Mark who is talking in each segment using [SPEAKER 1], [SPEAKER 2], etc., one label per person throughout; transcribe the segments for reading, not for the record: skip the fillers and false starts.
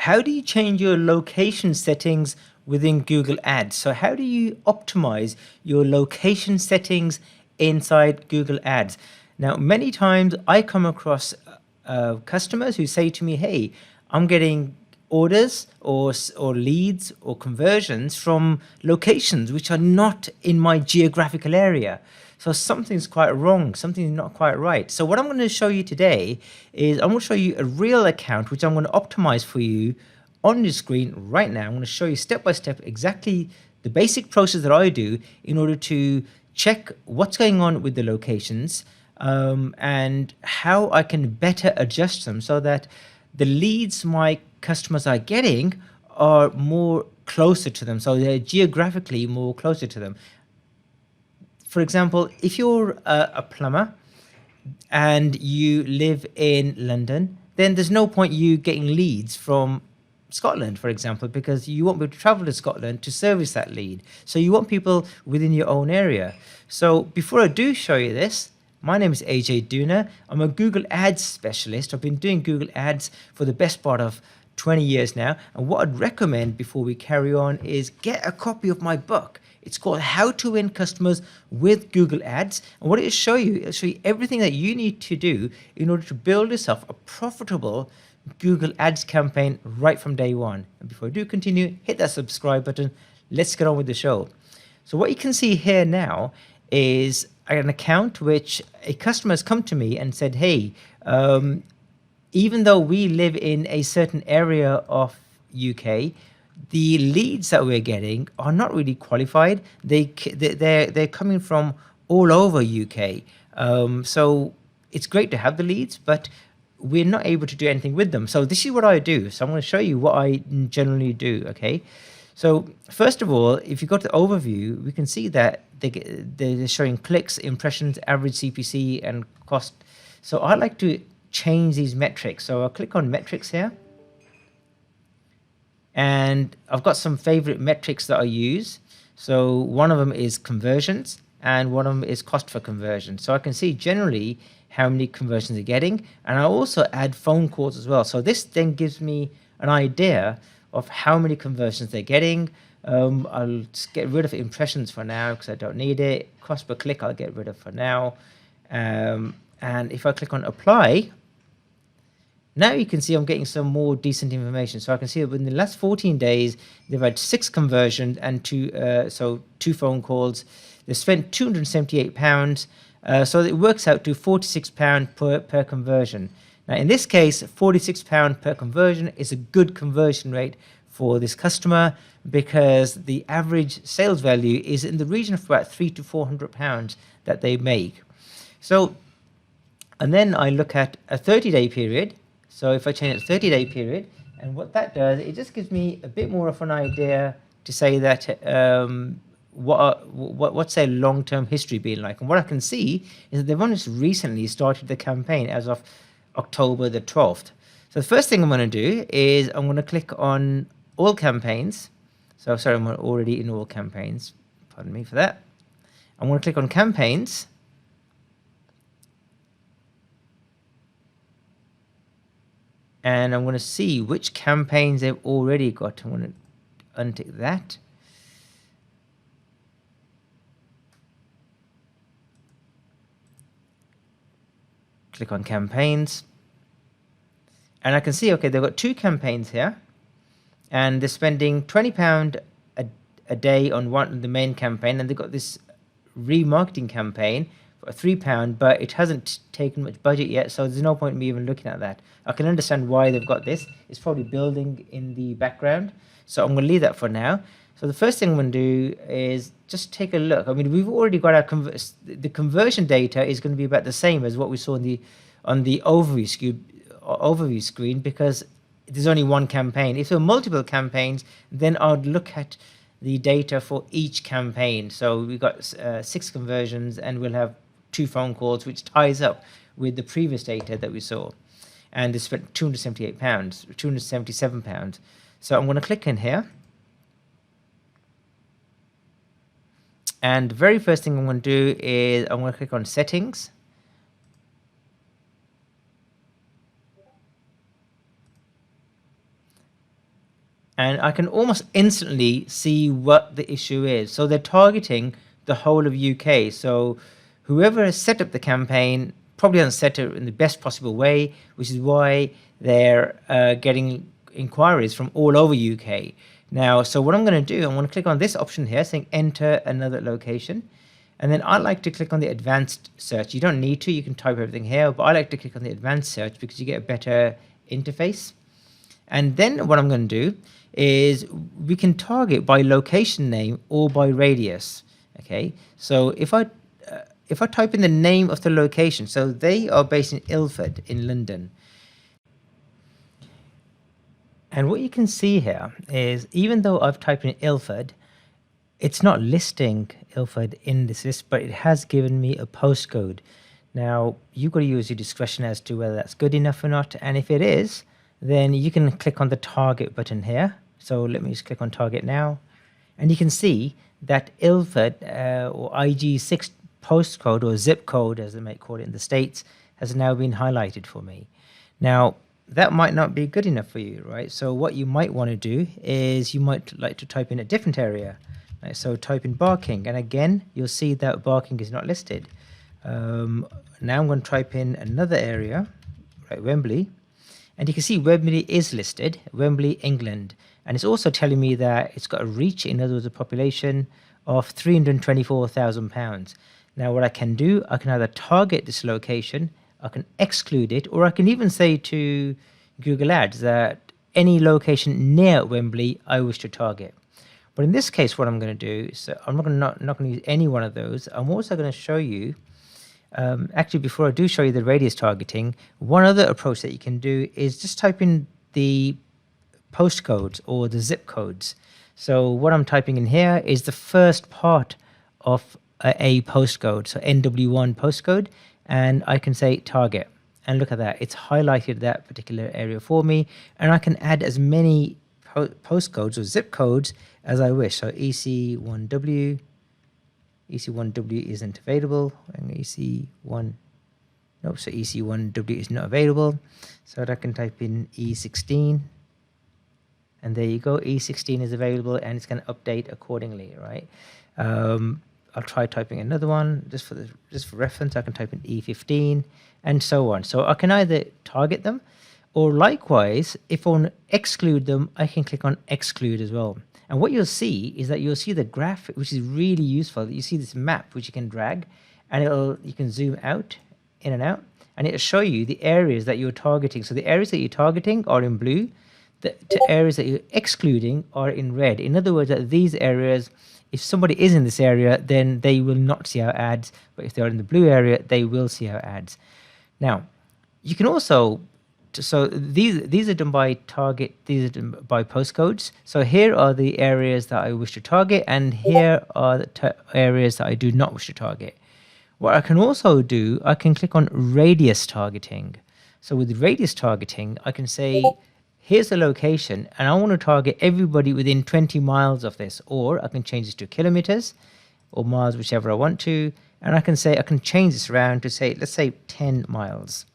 [SPEAKER 1] how do you change your location settings within Google Ads? So how do you optimize your location settings inside Google Ads? Now, many times I come across customers who say to me, hey, I'm getting orders or leads or conversions from locations which are not in my geographical area. So something's quite wrong, something's not quite right. So what I'm going to show you today is I'm going to show you a real account which I'm going to optimize for you on your screen right now. I'm going to show you step by step exactly the basic process that I do in order to check what's going on with the locations and how I can better adjust them so that the leads my customers are getting are more closer to them. So they're geographically more closer to them. For example, if you're a plumber and you live in London, then there's no point you getting leads from Scotland, for example, because you won't be able to travel to Scotland to service that lead. So you want people within your own area. So before I do show you this, my name is Ajay Dhunna. I'm a Google Ads specialist. I've been doing Google Ads for the best part of 20 years now. And what I'd recommend before we carry on is get a copy of my book. It's called How to Win Customers with Google Ads. And what it'll show you everything that you need to do in order to build yourself a profitable Google Ads campaign right from day one. And before I do continue, hit that subscribe button. Let's get on with the show. So what you can see here now is an account which a customer has come to me and said, hey, even though we live in a certain area of UK, the leads that we're getting are not really qualified. They're coming from all over UK. So it's great to have the leads, but we're not able to do anything with them. So this is what I do. So I'm going to show you what I generally do. Okay. So first of all, if you go to the overview, we can see that they're showing clicks, impressions, average CPC, and cost. So I like to change these metrics. So I'll click on metrics here. And I've got some favorite metrics that I use. So one of them is conversions and one of them is cost per conversion. So I can see generally how many conversions they're getting. And I also add phone calls as well. So this then gives me an idea of how many conversions they're getting. I'll just get rid of impressions for now because I don't need it. Cost per click I'll get rid of for now. And if I click on apply, now you can see I'm getting some more decent information. So I can see that within the last 14 days, they've had 6 conversions and 2 phone calls. They've spent £278. So it works out to £46 per conversion. Now, in this case, £46 per conversion is a good conversion rate for this customer because the average sales value is in the region of about £300 to £400 that they make. So, and then I look at a 30-day period. So if I change it to 30-day period, and what that does, it just gives me a bit more of an idea to say that what's their long-term history been like. And what I can see is that they've only just recently started the campaign as of October the 12th. So the first thing I'm going to do is I'm going to click on all campaigns. So sorry, I'm already in all campaigns. Pardon me for that. I'm going to click on campaigns. And I'm going to see which campaigns they've already got. I'm going to untick that. Click on campaigns. And I can see, okay, they've got 2 campaigns here. And they're spending £20 a day on the main campaign. And they've got this remarketing campaign for £3, but it hasn't taken much budget yet, so there's no point in me even looking at that. I can understand why they've got this. It's probably building in the background, so I'm going to leave that for now. So the first thing I'm going to do is just take a look. I mean, we've already got our the conversion data is going to be about the same as what we saw on the overview screen because there's only one campaign. If there were multiple campaigns, then I'd look at the data for each campaign. So we've got 6 conversions and we'll have 2 phone calls, which ties up with the previous data that we saw. And they spent £278, £277. So I'm going to click in here. And the very first thing I'm going to do is I'm going to click on settings. and I can almost instantly see what the issue is. So they're targeting the whole of UK. So whoever has set up the campaign probably hasn't set it in the best possible way, which is why they're getting inquiries from all over UK. Now, so what I'm going to do, I'm going to click on this option here saying enter another location. And then I like to click on the advanced search. You don't need to, you can type everything here, but I like to click on the advanced search because you get a better interface. And then what I'm going to do is we can target by location name or by radius. Okay, so if I type in the name of the location, so they are based in Ilford in London. And what you can see here is even though I've typed in Ilford, it's not listing Ilford in this list, but it has given me a postcode. Now, you've got to use your discretion as to whether that's good enough or not. And if it is, then you can click on the target button here. So let me just click on target now. And you can see that Ilford or IG6 postcode or zip code, as they might call it in the States, has now been highlighted for me. Now, that might not be good enough for you, right? So what you might want to do is you might like to type in a different area. Right, so type in Barking, and again, you'll see that Barking is not listed. Now I'm going to type in another area, right, Wembley, and you can see Wembley is listed, Wembley, England, and it's also telling me that it's got a reach, in other words, a population of £324,000. Now what I can do, I can either target this location, I can exclude it, or I can even say to Google Ads that any location near Wembley I wish to target. But in this case, what I'm going to do is I'm not going to use any one of those. I'm also going to show you, actually, before I do show you the radius targeting, one other approach that you can do is just type in the postcodes or the zip codes. So what I'm typing in here is the first part of a postcode, so NW1 postcode, and I can say target. And look at that, it's highlighted that particular area for me, and I can add as many postcodes or zip codes as I wish. So EC1W isn't available, and EC1, nope, so EC1W is not available. So I can type in E16, and there you go, E16 is available, and it's going to update accordingly, right? I'll try typing another one just for reference. I can type in E15 and so on. So I can either target them, or likewise, if I want to exclude them, I can click on exclude as well. And what you'll see is that you'll see the graph, which is really useful. You see this map, which you can drag, and you can zoom out, in and out, and it'll show you the areas that you're targeting. So the areas that you're targeting are in blue. The areas that you're excluding are in red. In other words, that these areas, if somebody is in this area, then they will not see our ads. But if they are in the blue area, they will see our ads. Now, you can also, so these are done by target, these are done by postcodes. So here are the areas that I wish to target, and here are the areas that I do not wish to target. What I can also do, I can click on radius targeting. So with radius targeting, I can say, here's the location, and I want to target everybody within 20 miles of this, or I can change this to kilometers or miles, whichever I want to, and I can say, I can change this around to say, let's say 10 miles.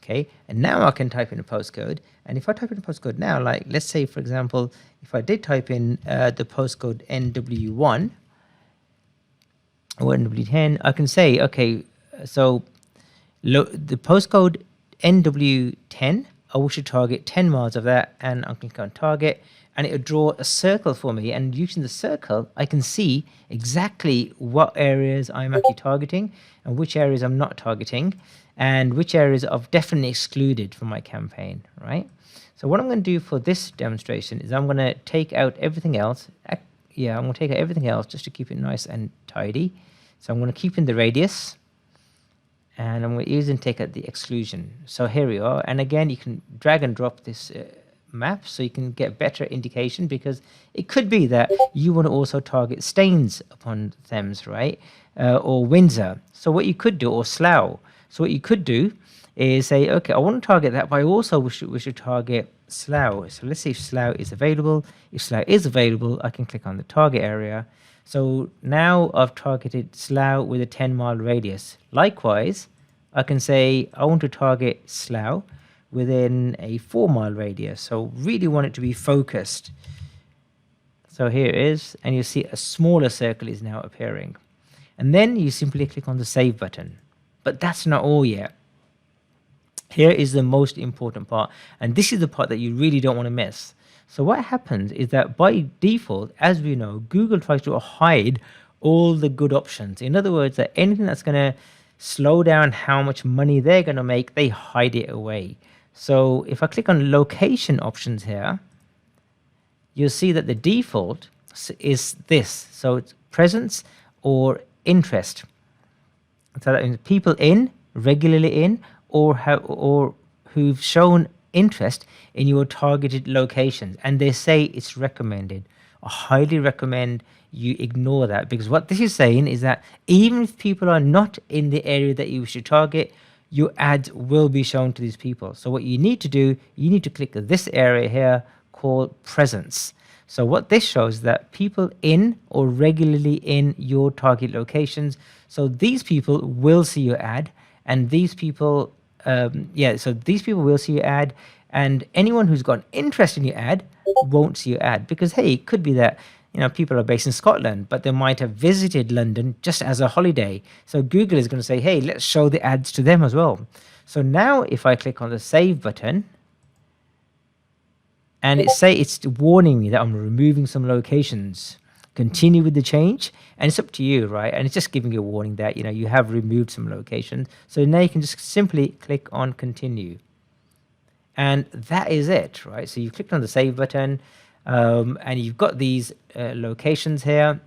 [SPEAKER 1] Okay, and now I can type in a postcode, and if I type in a postcode now, like let's say, for example, if I did type in the postcode NW1 or NW10, I can say, okay, so the postcode NW10, I wish to target 10 miles of that, and I can click on target, and it'll draw a circle for me, and using the circle, I can see exactly what areas I'm actually targeting and which areas I'm not targeting, and which areas I've definitely excluded from my campaign, right? So what I'm going to do for this demonstration is I'm going to take out everything else. Yeah, I'm going to take out everything else just to keep it nice and tidy. So I'm going to keep in the radius, and I'm going to use and take out the exclusion. So here we are, and again, you can drag and drop this map so you can get better indication, because it could be that you want to also target Staines upon Thames, right? Or Windsor. So what you could do, or Slough. So what you could do is say, okay, I want to target that, but I also wish to target Slough. So let's see if Slough is available. If Slough is available, I can click on the target area. So now I've targeted Slough with a 10-mile radius. Likewise, I can say I want to target Slough within a 4-mile radius. So really want it to be focused. So here it is, and you see a smaller circle is now appearing. And then you simply click on the save button. But that's not all yet. Here is the most important part, and this is the part that you really don't want to miss. So what happens is that by default, as we know, Google tries to hide all the good options. In other words, that anything that's going to slow down how much money they're going to make, they hide it away. So if I click on location options here, you'll see that the default is this. So it's presence or interest. So that means people in, regularly in, or who've shown interest in your targeted locations, and they say it's recommended. I highly recommend you ignore that, because what this is saying is that even if people are not in the area that you wish to target, your ads will be shown to these people. So what you need to do, you need to click this area here called presence. So what this shows is that people in or regularly in your target locations. So these people will see your ad, and these people, so these people will see your ad, and anyone who's got an interest in your ad won't see your ad, because hey, it could be that people are based in Scotland, but they might have visited London just as a holiday. So Google is going to say, hey, let's show the ads to them as well. So now if I click on the save button, and it's warning me that I'm removing some locations. Continue with the change, and it's up to you, right? And it's just giving you a warning that you have removed some locations. So now you can just simply click on continue, and that is it, right? So you've clicked on the save button, and you've got these locations here.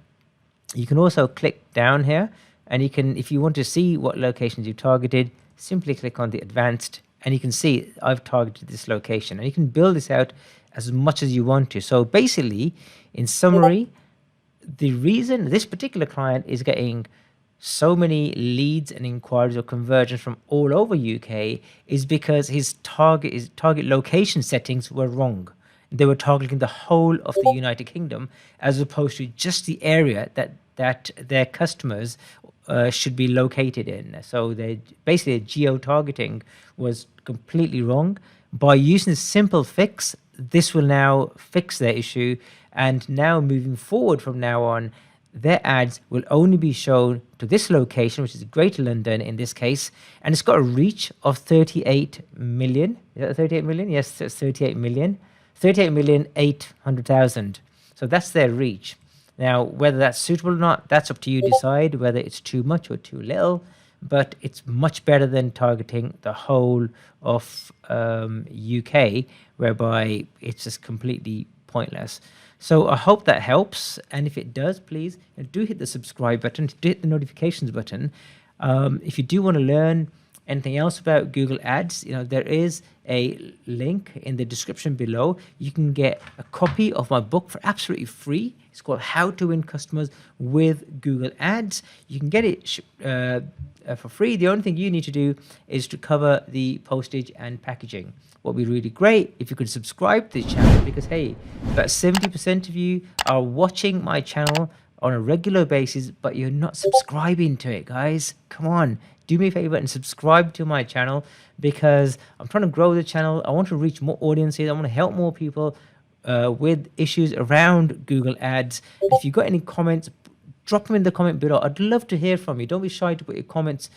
[SPEAKER 1] You can also click down here, and you can, if you want to see what locations you targeted, simply click on the advanced, and you can see I've targeted this location, and you can build this out as much as you want to. So basically, in summary, the reason this particular client is getting so many leads and inquiries or conversions from all over UK is because his target location settings were wrong. They were targeting the whole of the United Kingdom as opposed to just the area that their customers should be located in. So basically geo-targeting was completely wrong. By using this simple fix, this will now fix their issue, and now moving forward from now on, their ads will only be shown to this location, which is Greater London in this case, and it's got a reach of 38 million. Is that 38 million? Yes, it's 38 million. 38,800,000. So that's their reach. Now, whether that's suitable or not, that's up to you to decide whether it's too much or too little, but it's much better than targeting the whole of UK, whereby it's just completely pointless. So I hope that helps, and if it does, please do hit the subscribe button, do hit the notifications button. If you do want to learn anything else about Google Ads, there is a link in the description below. You can get a copy of my book for absolutely free. It's called How to Win Customers with Google Ads. You can get it for free. The only thing you need to do is to cover the postage and packaging. What would be really great if you could subscribe to the channel, because hey, about 70% of you are watching my channel on a regular basis, but you're not subscribing to it, guys. Come on, do me a favor and subscribe to my channel, because I'm trying to grow the channel. I want to reach more audiences. I want to help more people with issues around Google Ads. If you've got any comments, drop them in the comment below. I'd love to hear from you. Don't be shy to put your comments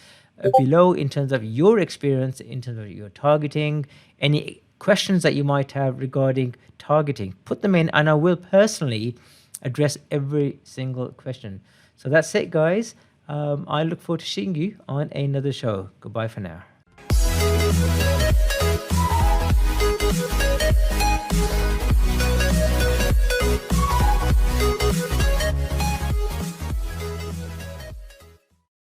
[SPEAKER 1] below in terms of your experience, in terms of your targeting, any questions that you might have regarding targeting. Put them in, and I will personally address every single question. So that's it, guys. I look forward to seeing you on another show. Goodbye for now.